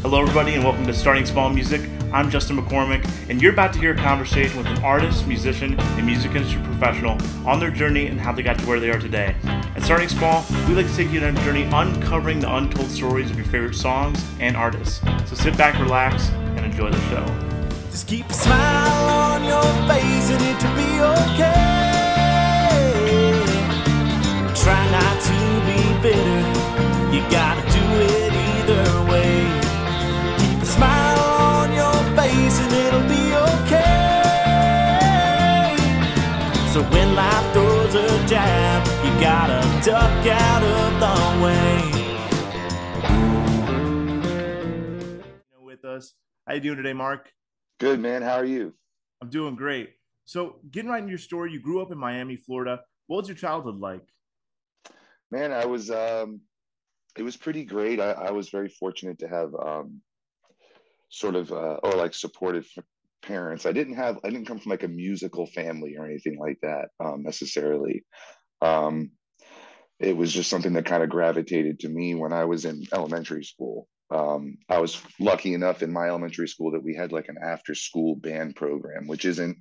Hello, everybody, and welcome to Starting Small Music. I'm Justin McCormick, and you're about to hear a conversation with an artist, musician, and music industry professional on their journey and how they got to where they are today. At Starting Small, we like to take you on a journey uncovering the untold stories of your favorite songs and artists. So sit back, relax, and enjoy the show. Just keep a smile on your face and it'll be okay. Try not to be bitter, you gotta do it either way. Keep a smile on your face and it'll be okay. So when life throws a jab, you gotta duck out of the way. With us, how you doing today, Mark? Good, man. How are you? I'm doing great. So, getting right into your story, you grew up in Miami, Florida. What was your childhood like? Man, it was pretty great. I was very fortunate to have supportive parents. I didn't come from like a musical family or anything like that necessarily. Um, it was just something that kind of gravitated to me when I was in elementary school. I was lucky enough in my elementary school that we had like an after school band program, which isn't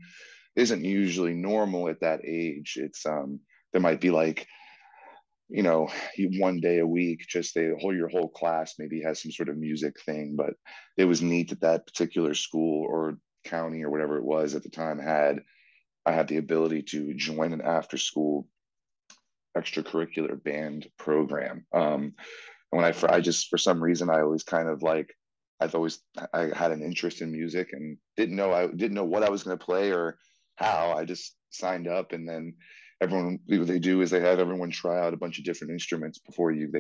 usually normal at that age. It's there might be like, one day a week, just your whole class maybe has some sort of music thing. But it was neat that that particular school or county or whatever it was at the time I had the ability to join an after school extracurricular band program. And I just, for some reason, I always kind of like, I had an interest in music and didn't know what I was going to play or how. I just signed up, and then what they do is they have everyone try out a bunch of different instruments before you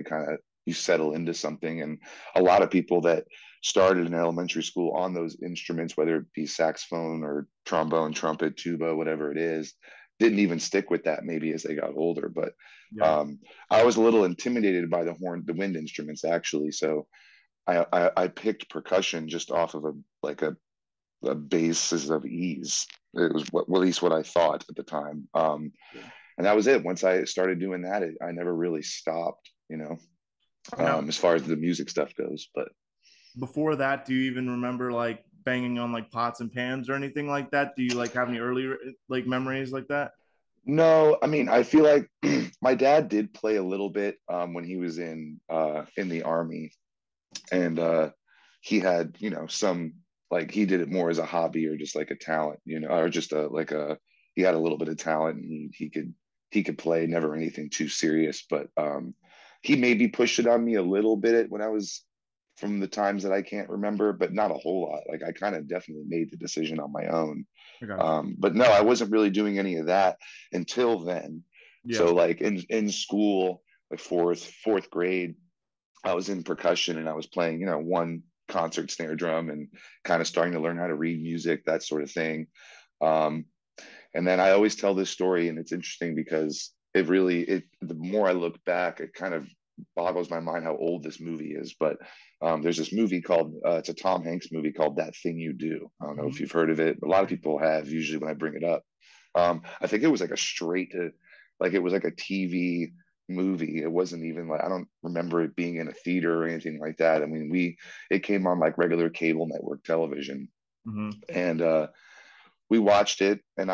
settle into something. And a lot of people that started in elementary school on those instruments, whether it be saxophone or trombone, trumpet, tuba, whatever it is, didn't even stick with that maybe as they got older. But Yeah. I was a little intimidated by the wind instruments actually. So I picked percussion just off of a basis of ease. It was at least what I thought at the time. And that was it. Once I started doing that, I never really stopped, Now, as far as the music stuff goes. But before that, do you even remember like banging on like pots and pans or anything like that? Do you like have any early like memories like that? no, I mean, I feel like my dad did play a little bit when he was in the army, and he had some, like, he did it more as a hobby or just like a talent, or just he had a little bit of talent, and he could play, never anything too serious. But he maybe pushed it on me a little bit when I was, from the times that I can't remember, but not a whole lot. Like, I kind of definitely made the decision on my own. I got you. But no, I wasn't really doing any of that until then. Yeah. So like in school, like fourth grade, I was in percussion and I was playing, one concert snare drum and kind of starting to learn how to read music, that sort of thing. Um, and then I always tell this story, and it's interesting because the more I look back, it kind of boggles my mind how old this movie is. But there's this movie called, it's a Tom Hanks movie called That Thing You Do. I don't know if Mhm. you've heard of it, but a lot of people have usually when I bring it up. I think it was like it was like a TV movie. It wasn't even like, I don't remember it being in a theater or anything like that. I mean, it came on like regular cable network television, Mhm. and we watched it. And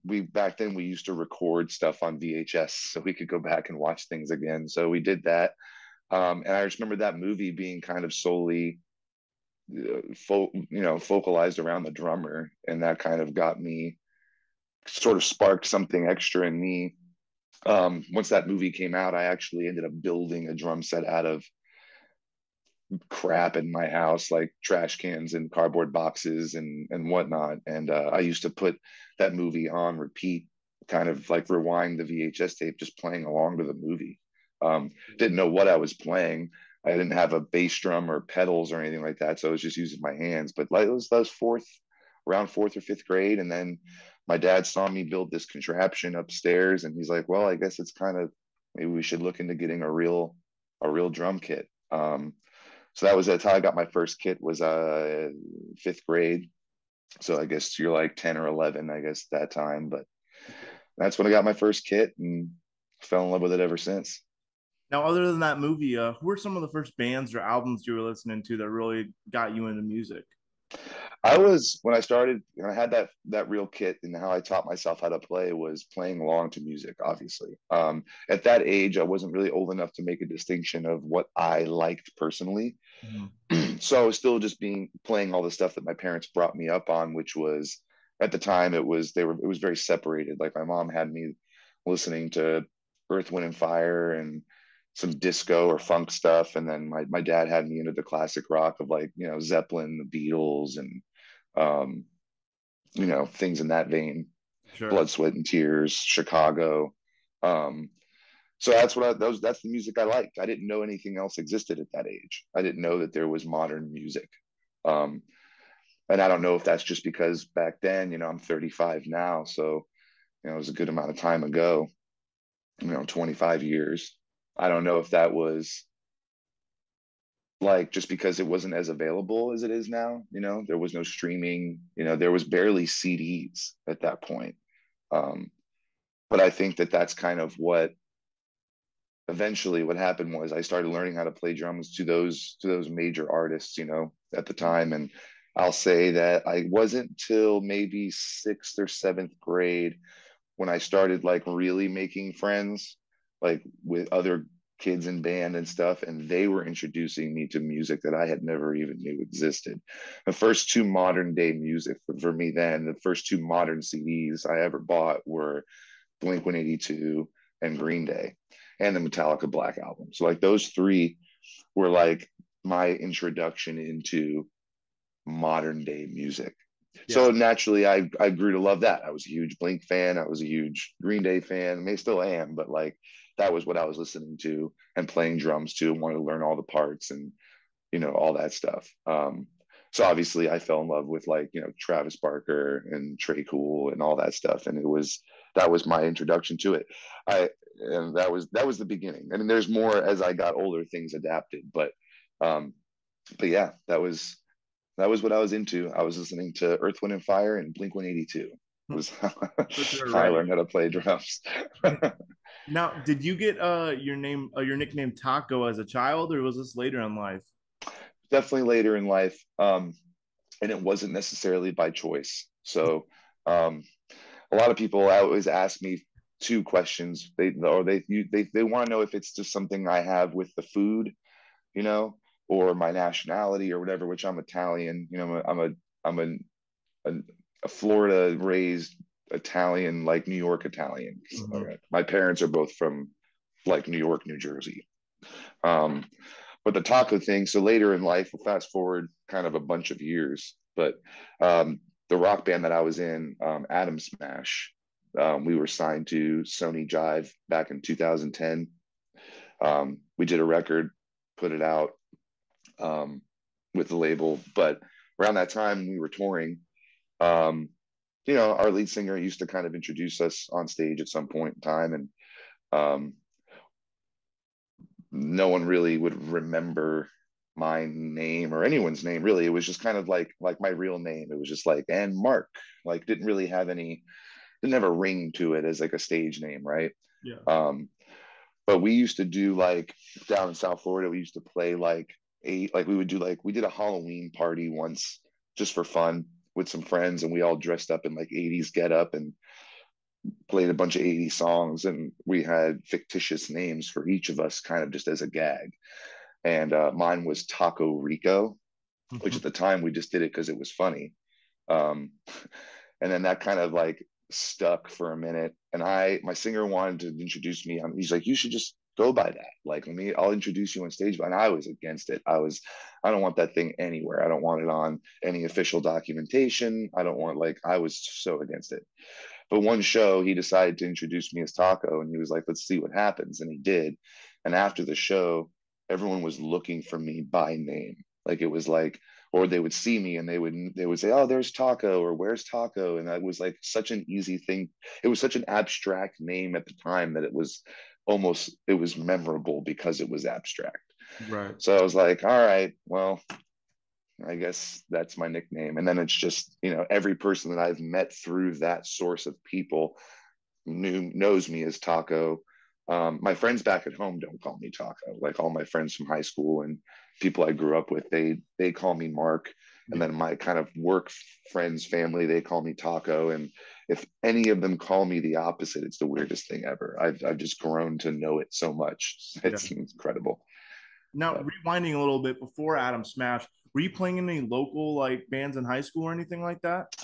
we back then we used to record stuff on VHS so we could go back and watch things again. So we did that. And I just remember that movie being kind of solely focalized around the drummer, and that kind of got me, sort of sparked something extra in me. Once that movie came out, I actually ended up building a drum set out of crap in my house, like trash cans and cardboard boxes and whatnot. And I used to put that movie on repeat, kind of like rewind the VHS tape, just playing along to the movie. Didn't know what I was playing. I didn't have a bass drum or pedals or anything like that, so I was just using my hands. But like, that was around fourth or fifth grade, and then my dad saw me build this contraption upstairs, and he's like, "Well, I guess it's kind of, maybe we should look into getting a real drum kit." So that's how I got my first kit, was fifth grade. So I guess you're like 10 or 11, I guess, that time. But that's when I got my first kit and fell in love with it ever since. Now, other than that movie, who were some of the first bands or albums you were listening to that really got you into music? I was when I started, and I had that real kit, and how I taught myself how to play was playing along to music. Obviously, at that age, I wasn't really old enough to make a distinction of what I liked personally. Mhm. So I was still just being playing all the stuff that my parents brought me up on, which was at the time it was very separated. Like my mom had me listening to Earth, Wind and Fire and some disco or funk stuff, and then my dad had me into the classic rock of like Zeppelin, the Beatles, and um, things in that vein. Sure. Blood, Sweat and Tears, Chicago. Um, so that's the music I liked. I didn't know anything else existed at that age. I didn't know that there was modern music. Um, and I don't know if that's just because back then, I'm 35 now, so it was a good amount of time ago, 25 years. I don't know if that was like just because it wasn't as available as it is now. There was no streaming. There was barely CDs at that point. Um, but I think that that's kind of what eventually what happened was I started learning how to play drums to those major artists, at the time. And I'll say that I wasn't till maybe sixth or seventh grade when I started like really making friends, like with other kids in band and stuff, and they were introducing me to music that I had never even knew existed. The first two modern day music for me then, the first two modern CDs I ever bought were Blink 182 and Green Day and the Metallica Black Album. So like those three were like my introduction into modern day music. Yeah. So naturally I grew to love that. I was a huge Blink fan. I was a huge Green Day fan. I may still am, but like that was what I was listening to and playing drums to and wanted to learn all the parts and all that stuff. So obviously I fell in love with like, Travis Barker and Trey Cool and all that stuff. And that was my introduction to it. And that was the beginning. I mean, there's more as I got older, things adapted, um, but yeah, that was what I was into. I was listening to Earth, Wind and Fire and Blink 182 was how For sure, I right. learned how to play drums. Now, did you get your nickname Taco as a child, or was this later in life? Definitely later in life. And it wasn't necessarily by choice. So um, a lot of people always ask me two questions. They want to know if it's just something I have with the food, you know, or my nationality or whatever. Which I'm Italian. I'm a Florida raised Italian, like New York Italian. Mhm. My parents are both from like New York, New Jersey. Um, but the taco thing, so later in life, we'll fast forward kind of a bunch of years, but the rock band that I was in, Atom Smash, we were signed to Sony Jive back in 2010. We did a record, put it out with the label, but around that time we were touring. Um, our lead singer used to kind of introduce us on stage at some point in time, and um, no one really would remember my name or anyone's name really. It was just kind of like my real name. It was just like and Mark, like didn't have a ring to it as like a stage name, right? Yeah. um but we used to do like down in South Florida, we used to play like we would do like we did a Halloween party once just for fun with some friends, and we all dressed up in like 80s get up and played a bunch of 80s songs, and we had fictitious names for each of us kind of just as a gag. And mine was Taco Rico, which Mhm. at the time we just did it because it was funny. Um, and then that kind of like stuck for a minute. And my singer wanted to introduce me. He's like, you should just go by that. Like, I'll introduce you on stage. And I was against it. I don't want that thing anywhere. I don't want it on any official documentation. I was so against it. But one show, he decided to introduce me as Taco, and he was like, let's see what happens. And he did. And after the show, everyone was looking for me by name. Like it was like, or they would see me and they would say, oh, there's Taco, or where's Taco? And that was like such an easy thing. It was such an abstract name at the time that it was memorable because it was abstract. Right. So I was like, all right, well, I guess that's my nickname. And then it's just, every person that I've met through that source of people knows me as Taco. My friends back at home don't call me Taco. Like all my friends from high school and people I grew up with, they call me Mark. And Yeah. then my kind of work friends, family, they call me Taco. And if any of them call me the opposite, it's the weirdest thing ever. I've just grown to know it so much. Yeah. It's incredible. Now, But rewinding a little bit before Adam Smash, were you playing in any local like bands in high school or anything like that?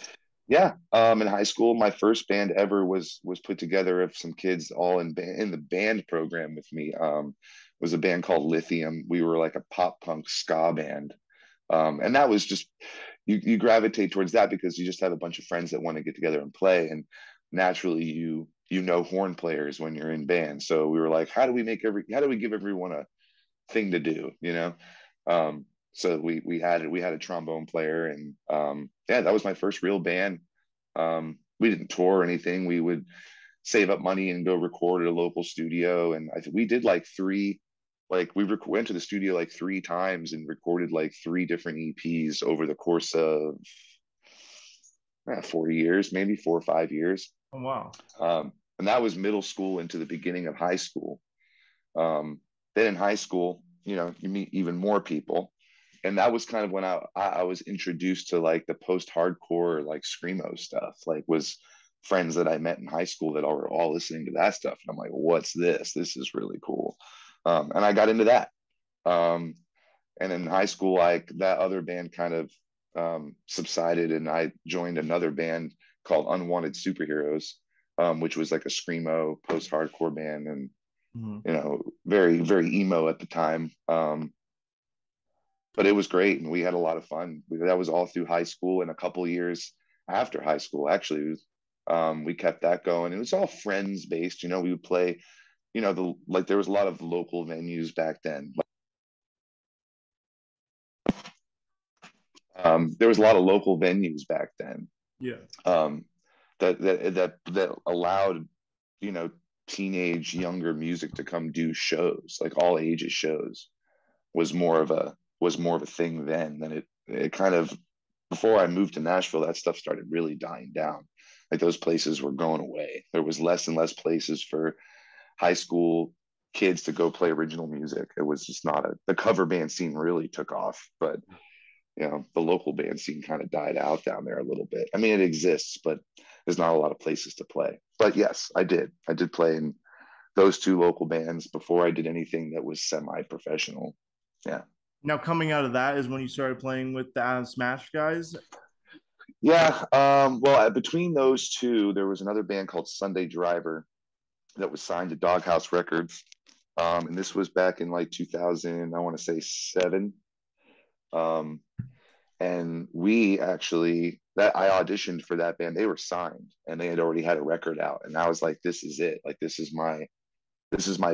yeah, in high school, my first band ever was put together of some kids all in the band program with me. Was a band called Lithium. We were like a pop punk ska band. And that was just you gravitate towards that because you just have a bunch of friends that want to get together and play, and naturally you know horn players when you're in band. So we were like, how do we give everyone a thing to do, you know? So we had a trombone player, and yeah, that was my first real band. We didn't tour or anything. We would save up money and go record at a local studio, and we did like three. Like went to the studio like three times and recorded like three different EPs over the course of 4 years, maybe 4 or 5 years. Oh wow. And that was middle school into the beginning of high school. Then in high school, you meet even more people. And that was kind of when I was introduced to like the post-hardcore, like screamo stuff, like was friends that I met in high school that were all listening to that stuff. And I'm like, what's this? This is really cool. And I got into that. Um, and in high school, like that other band kind of subsided, and I joined another band called Unwanted Superheroes, which was like a screamo post-hardcore band, and Mhm. very very emo at the time. But it was great, and we had a lot of fun. That was all through high school, and a couple years after high school, actually, we kept that going. It was all friends based. We would play. There was a lot of local venues back then. There was a lot of local venues back then Yeah. um, that allowed you know teenage younger music to come do shows, like all ages shows. Was more of a thing then than it kind of before I moved to Nashville. That stuff started really dying down. Like those places were going away. There was less and less places for high school kids to go play original music. It was just not the cover band scene really took off, but the local band scene kind of died out down there a little bit. I mean, it exists, but there's not a lot of places to play. But yes, I did play in those two local bands before I did anything that was semi-professional. Yeah. Now, coming out of that is when you started playing with the Adam Smash guys. Yeah. Well, between those two, there was another band called Sunday Driver that was signed to Doghouse Records. And this was back in like 2000, I want to say seven. Um, and we actually, that I auditioned for that band. They were signed and they had already had a record out. And I was like, this is it. Like, this is my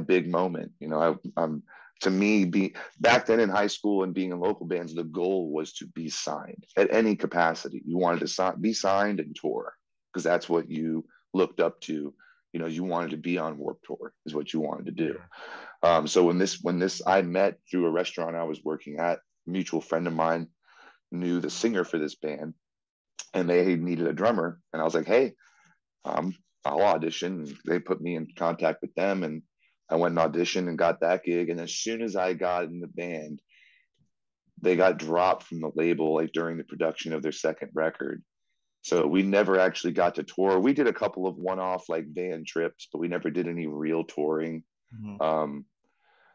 big moment. I'm to me be back then in high school and being in local bands, the goal was to be signed at any capacity. You wanted to be signed and tour because that's what you looked up to. You wanted to be on Warped Tour is what you wanted to do. Yeah. So when this I met through a restaurant I was working at. A mutual friend of mine knew the singer for this band, and they needed a drummer, and I was like, hey, um, I'll audition. And they put me in contact with them, and I went and auditioned and got that gig. And as soon as I got in the band, they got dropped from the label like during the production of their second record. So we never actually got to tour. We did a couple of one-off like van trips, but we never did any real touring. Mhm. Um,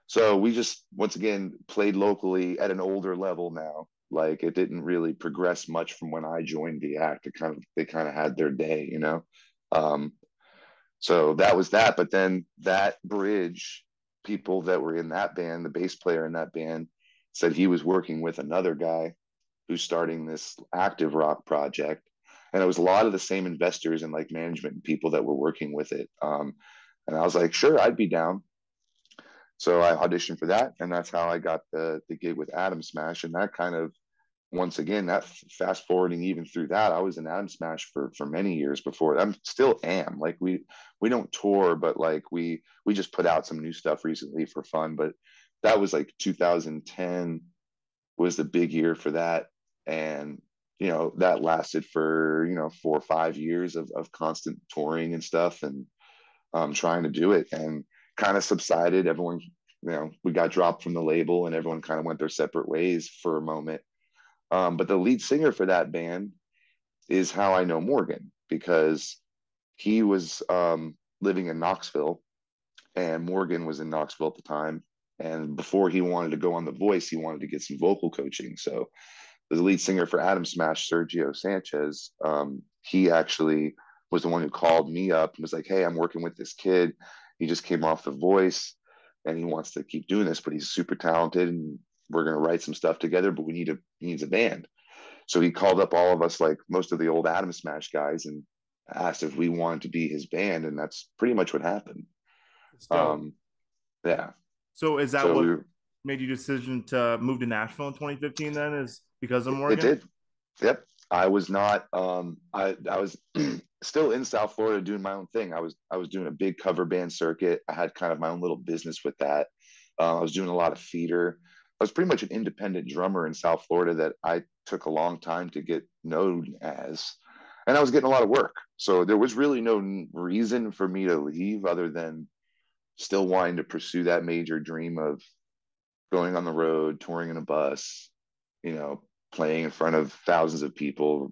so we just once again played locally at an older level now. Like it didn't really progress much from when I joined the act. They kind of had their day. Um, so that was that. But then that bridge, people that were in that band, the bass player in that band, said he was working with another guy who's starting this active rock project. And it was a lot of the same investors and like management people that were working with it. And I was like, sure, I'd be down. So I auditioned for that, and that's how I got the gig with Adam Smash. And that kind of once again, that fast forwarding even through that, I was in Adam Smash for many years before. I'm still am. Like we don't tour, but like we just put out some new stuff recently for fun. But that was like 2010 was the big year for that. And that lasted for 4 or 5 years of constant touring and stuff, and trying to do it. And kind of subsided. Everyone, we got dropped from the label and everyone kind of went their separate ways for a moment. But the lead singer for that band is how I know Morgan, because he was living in Knoxville and Morgan was in Knoxville at the time. And before he wanted to go on The Voice, he wanted to get some vocal coaching. So the lead singer for Adam Smash, Sergio Sanchez, he actually was the one who called me up and was like, "Hey, I'm working with this kid. He just came off The Voice and he wants to keep doing this, but he's super talented and we're going to write some stuff together, but he needs a band." So he called up all of us, like most of the old Adam Smash guys, and asked if we wanted to be his band. And that's pretty much what happened. It's dope. Um, yeah. So is that So what made you decision to move to Nashville in 2015 then, is because of it Morgan? did. Yep. I was not I was still in South Florida doing my own thing. I was doing a big cover band circuit. I had kind of my own little business with that. I was doing a lot of theater. I was pretty much an independent drummer in South Florida that I took a long time to get known as. And I was getting a lot of work. So there was really no reason for me to leave other than still wanting to pursue that major dream of going on the road, touring in a bus, playing in front of thousands of people,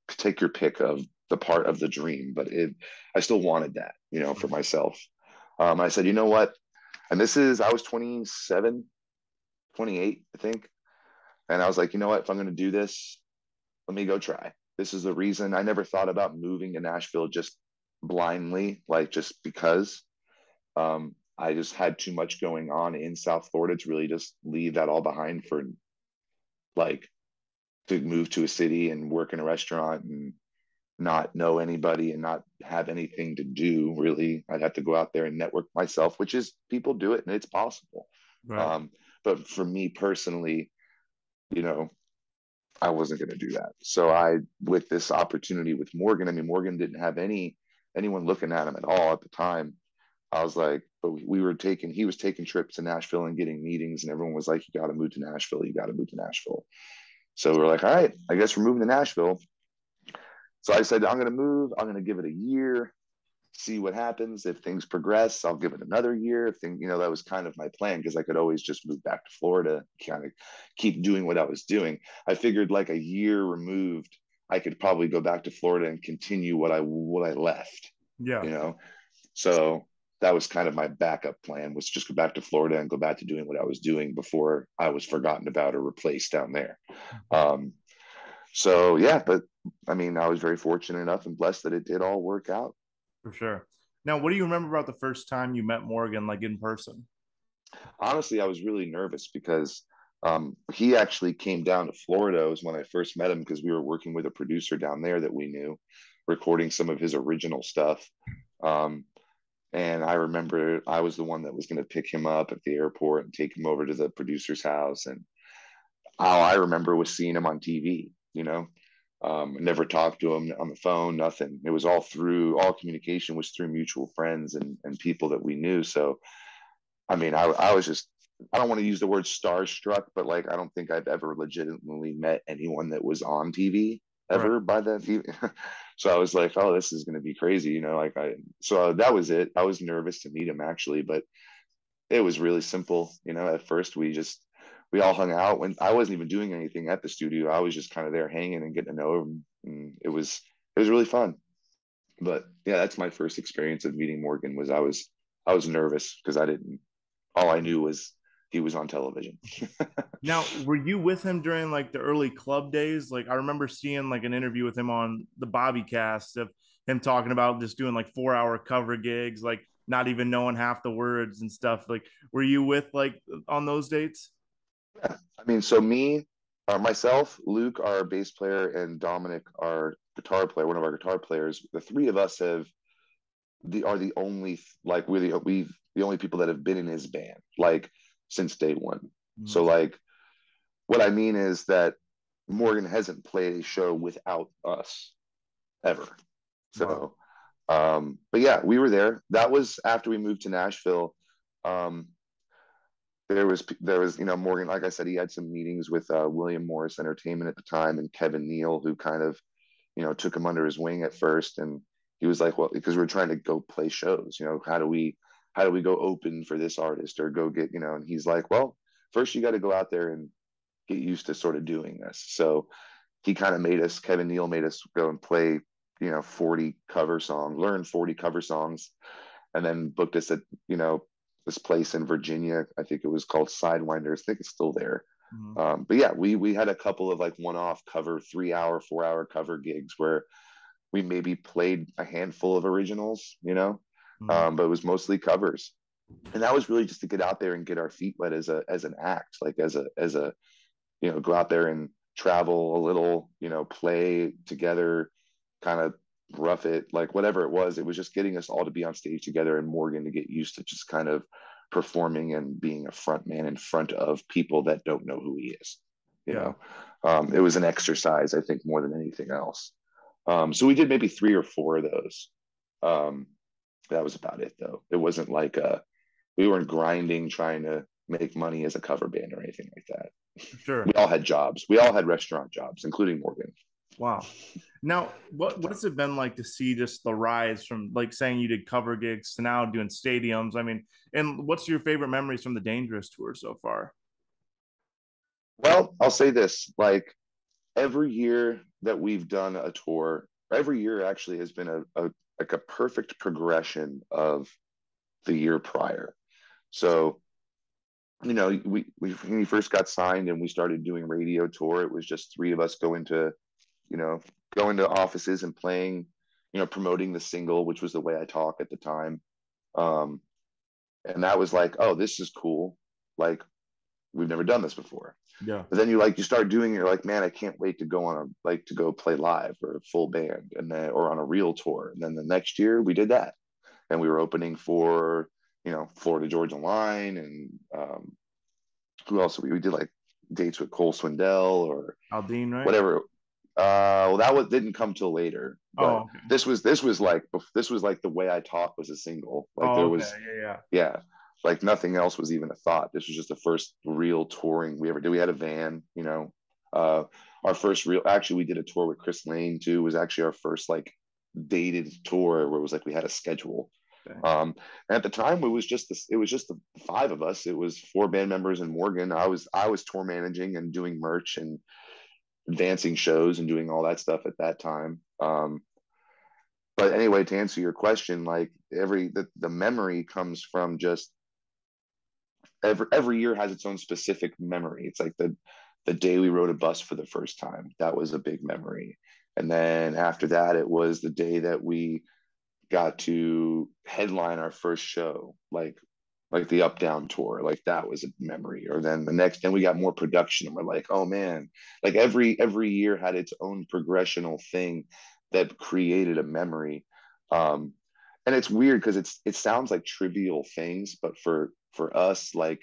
take your pick of the part of the dream. But I still wanted that, for myself. I said, you know what? And I was 27, 28, I think. And I was like, you know what? If I'm going to do this, let me go try. This is the reason. I never thought about moving to Nashville just blindly, like just because. I just had too much going on in South Florida to really just leave that all behind for like to move to a city and work in a restaurant and not know anybody and not have anything to do really. I'd have to go out there and network myself, which is people do it and it's possible. Right. But for me personally, you know, I wasn't going to do that. So with this opportunity with Morgan, I mean, Morgan didn't have anyone looking at him at all at the time. I was like, but he was taking trips to Nashville and getting meetings, and everyone was like, you got to move to Nashville. You got to move to Nashville. So we're like, all right, I guess we're moving to Nashville. So I said, I'm going to move. I'm going to give it a year, see what happens. If things progress, I'll give it another year. That was kind of my plan because I could always just move back to Florida, kind of keep doing what I was doing. I figured like a year removed, I could probably go back to Florida and continue what I left, Yeah. So that was kind of my backup plan, was just go back to Florida and go back to doing what I was doing before I was forgotten about or replaced down there. So yeah, but I mean, I was very fortunate enough and blessed that it did all work out. For sure. Now, what do you remember about the first time you met Morgan, like in person? Honestly, I was really nervous because he actually came down to Florida. It was when I first met him because we were working with a producer down there that we knew, recording some of his original stuff. And I remember I was the one that was going to pick him up at the airport and take him over to the producer's house. And all I remember was seeing him on TV, never talked to him on the phone, nothing. It was all communication was through mutual friends and people that we knew. So, I mean, I was just, I don't want to use the word starstruck, but like, I don't think I've ever legitimately met anyone that was on TV ever Right. by that. So I was like, oh, this is going to be crazy, so that was it. I was nervous to meet him actually, but it was really simple. At first we all hung out when I wasn't even doing anything at the studio. I was just kind of there hanging and getting to know him. And it was really fun. But yeah, that's my first experience of meeting Morgan. I was nervous because all I knew was he was on television. Now, were you with him during like the early club days? Like I remember seeing like an interview with him on the Bobby cast of him talking about just doing like 4 hour cover gigs, like not even knowing half the words and stuff. Like, were you with like on those dates? Yeah. I mean, so myself, Luke, our bass player, and Dominic, our guitar player, one of our guitar players, the three of us are the only like we've the only people that have been in his band like since day one. So Mm. like what I mean is that Morgan hasn't played a show without us ever. Wow. So but yeah, we were there. That was after we moved to Nashville. Um there was Morgan, like I said, he had some meetings with William Morris Entertainment at the time and Kevin Neal, who kind of took him under his wing at first. And he was like, well, because we are trying to go play shows, how how do we go open for this artist or go get, and he's like, well, first you got to go out there and get used to sort of doing this. So he kind of made us, Kevin Neal made us go and play, 40 cover songs, learn 40 cover songs, and then booked us at, this place in Virginia. I think it was called Sidewinders. I think it's still there. Mm-hmm. But yeah, we had a couple of like one-off cover, 3 hour, 4 hour cover gigs where we maybe played a handful of originals, Mm-hmm. but it was mostly covers. And that was really just to get out there and get our feet wet as an act, like as a go out there and travel a little, play together, kind of rough it, like whatever it was. It was just getting us all to be on stage together and Morgan to get used to just kind of performing and being a front man in front of people that don't know who he is. Yeah. It was an exercise, I think, more than anything else. So we did maybe 3 or 4 of those. That was about it, though. It wasn't like we weren't grinding trying to make money as a cover band or anything like that. We Sure. all had jobs. We all had restaurant jobs, including Morgan. Wow. Now, what has it been like to see just the rise from like saying you did cover gigs to now doing stadiums? I mean, and what's your favorite memories from the Dangerous tour so far? Well, I'll say this, like every year that we've done a tour, every year actually has been a like a perfect progression of the year prior. So, when we first got signed and we started doing radio tour, it was just 3 of us you know, going to offices and playing, promoting the single, which was The Way I Talk at the time. Um, and that was like, oh, this is cool. Like, we've never done this before. Yeah. But then you start doing it, you're like, man, I can't wait to go on to go play live or a full band and then or on a real tour. And then the next year we did that. And we were opening for, Florida Georgia Line and who else we did like dates with Cole Swindell or Aldine, right? whatever. Well, didn't come till later, but Oh, okay. this was like The Way I Talk was a single. Like Oh, there okay. was, Yeah, yeah, like nothing else was even a thought. This was just the first real touring we ever did. We had a van, uh, our first real, actually, we did a tour with Chris Lane too. It was actually our first like dated tour where it was like we had a schedule. yeah. And at the time, it was just the 5 of us. It was 4 band members and Morgan. I was tour managing and doing merch and dancing shows and doing all that stuff at that time. But anyway, to answer your question, like the memory comes from just every year has its own specific memory. It's like the day we rode a bus for the first time. That was a big memory. And then after that, it was the day that we got to headline our first show, like the Up Down tour. Like that was a memory. Or then then we got more production and we're like, oh man, like every year had its own progressional thing that created a memory. And it's weird because it sounds like trivial things, but for us, like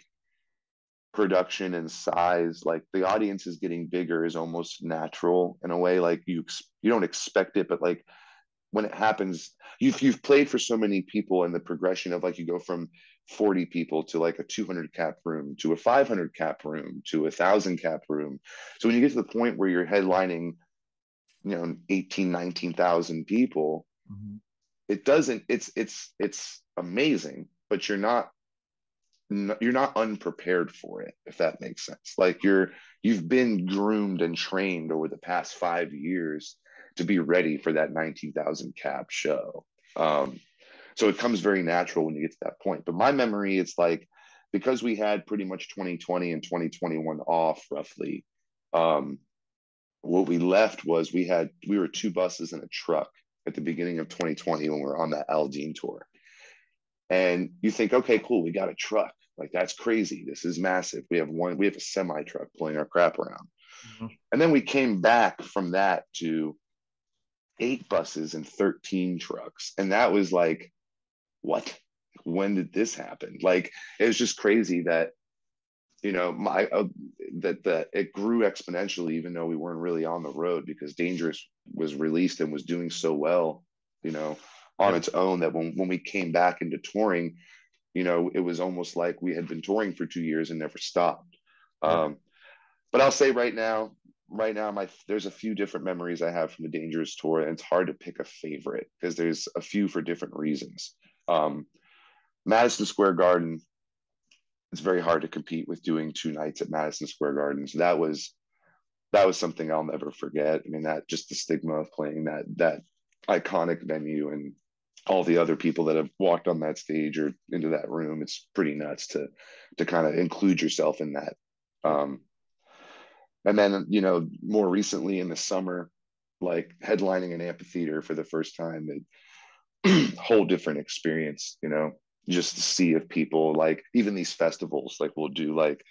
production and size, like the audience is getting bigger is almost natural in a way. Like you don't expect it, but like when it happens, you've played for so many people, and the progression of like you go from 40 people to like a 200 cap room to a 500 cap room to 1,000 cap room. So when you get to the point where you're headlining, 18, 19,000 people, Mhm. it doesn't. It's amazing, but you're not unprepared for it, if that makes sense. Like you've been groomed and trained over the past 5 years to be ready for that 19,000 cap show. So it comes very natural when you get to that point. But my memory, it's like because we had pretty much 2020 and 2021 off roughly. What we left was we were 2 buses and a truck at the beginning of 2020 when we were on that Aldine tour. And you think, okay, cool, we got a truck. Like that's crazy. This is massive. We have a semi truck pulling our crap around. Mhm. And then we came back from that to 8 buses and 13 trucks. And that was like, what? When did this happen? Like it was just crazy that my that it grew exponentially, even though we weren't really on the road because Dangerous was released and was doing so well, on Yeah. its own that when we came back into touring, it was almost like we had been touring for 2 years and never stopped. Right. But I'll say right now, there's a few different memories I have from the Dangerous tour, and it's hard to pick a favorite because there's a few for different reasons. Um, Madison Square Garden, it's very hard to compete with doing 2 nights at Madison Square Garden. So that was something I'll never forget. I mean, that just the stigma of playing that iconic venue and all the other people that have walked on that stage or into that room. It's pretty nuts to kind of include yourself in that. And then, more recently in the summer, like headlining an amphitheater for the first time, a whole different experience, just to see if people, like even these festivals, like we'll do like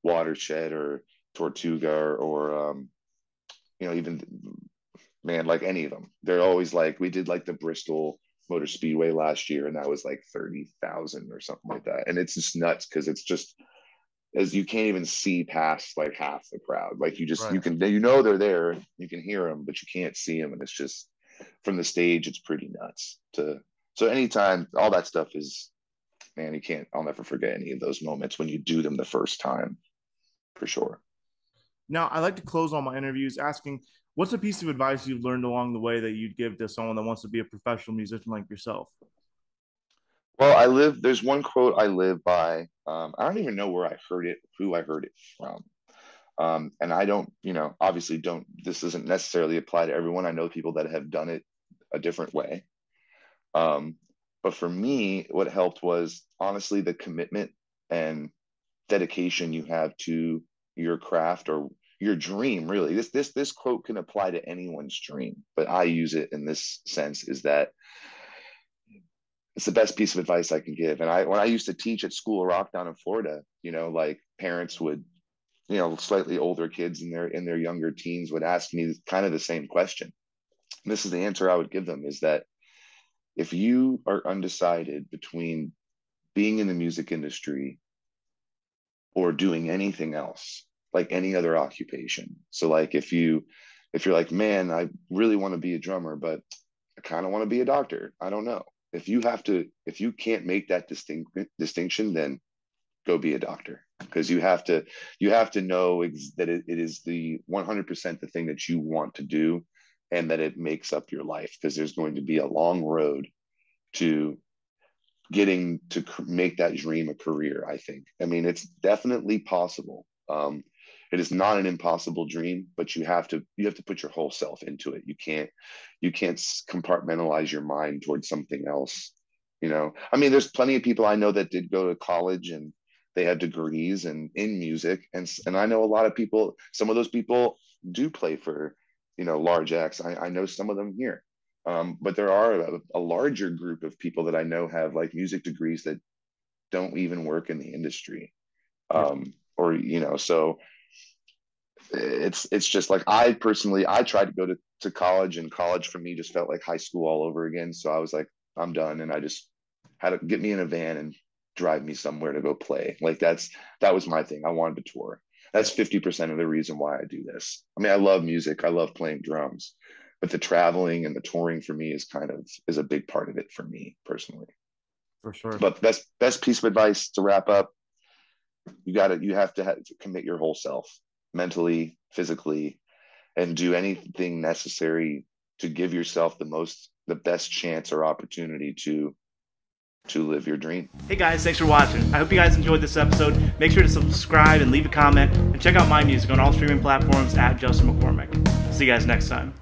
Watershed or Tortuga or even, man, like any of them, they're always like, we did like the Bristol Motor Speedway last year, and that was like 30,000 or something like that. And it's just nuts because it's just, as you can't even see past like half the crowd. Like Right. you can, they're there, you can hear them, but you can't see them. And it's just, from the stage, it's pretty nuts so anytime, all that stuff is, man, I'll never forget any of those moments when you do them the first time, for sure. Now, I like to close all my interviews asking, what's a piece of advice you've learned along the way that you'd give to someone that wants to be a professional musician like yourself? Well, there's one quote I live by. I don't even know where I heard it, who I heard it from. And I don't, obviously this doesn't necessarily apply to everyone. I know people that have done it a different way. But for me, what helped was honestly the commitment and dedication you have to your craft or your dream. Really, this quote can apply to anyone's dream, but I use it in this sense, is that it's the best piece of advice I can give. And when I used to teach at School of Rock down in Florida, like parents would, slightly older kids in their younger teens would ask me kind of the same question. And this is the answer I would give them, is that if you are undecided between being in the music industry or doing anything else, like any other occupation. So like if you're like, man, I really want to be a drummer, but I kind of want to be a doctor. I don't know. If you can't make that distinction, then go be a doctor, because you have to know that it is the 100% the thing that you want to do, and that it makes up your life, because there's going to be a long road to getting to make that dream a career. I think, I mean, it's definitely possible. It is not an impossible dream, but you have to put your whole self into it. You can't compartmentalize your mind towards something else. I mean, there's plenty of people I know that did go to college and they have degrees in music, and I know a lot of people. Some of those people do play for large acts. I know some of them here, but there are a larger group of people that I know have like music degrees that don't even work in the industry, so it's just like, I tried to go to college, and college for me just felt like high school all over again. So I was like, I'm done, and I just had to get me in a van and drive me somewhere to go play. Like that was my thing. I wanted to tour. That's 50% of the reason why I do this. I mean, I love music, I love playing drums, but the traveling and the touring for me is a big part of it for me personally. For sure. But best piece of advice to wrap up: you have to commit your whole self, mentally, physically, and do anything necessary to give yourself the best chance or opportunity to live your dream. Hey guys, thanks for watching. I hope you guys enjoyed this episode. Make sure to subscribe and leave a comment, and check out my music on all streaming platforms at Justin McCormick. See you guys next time.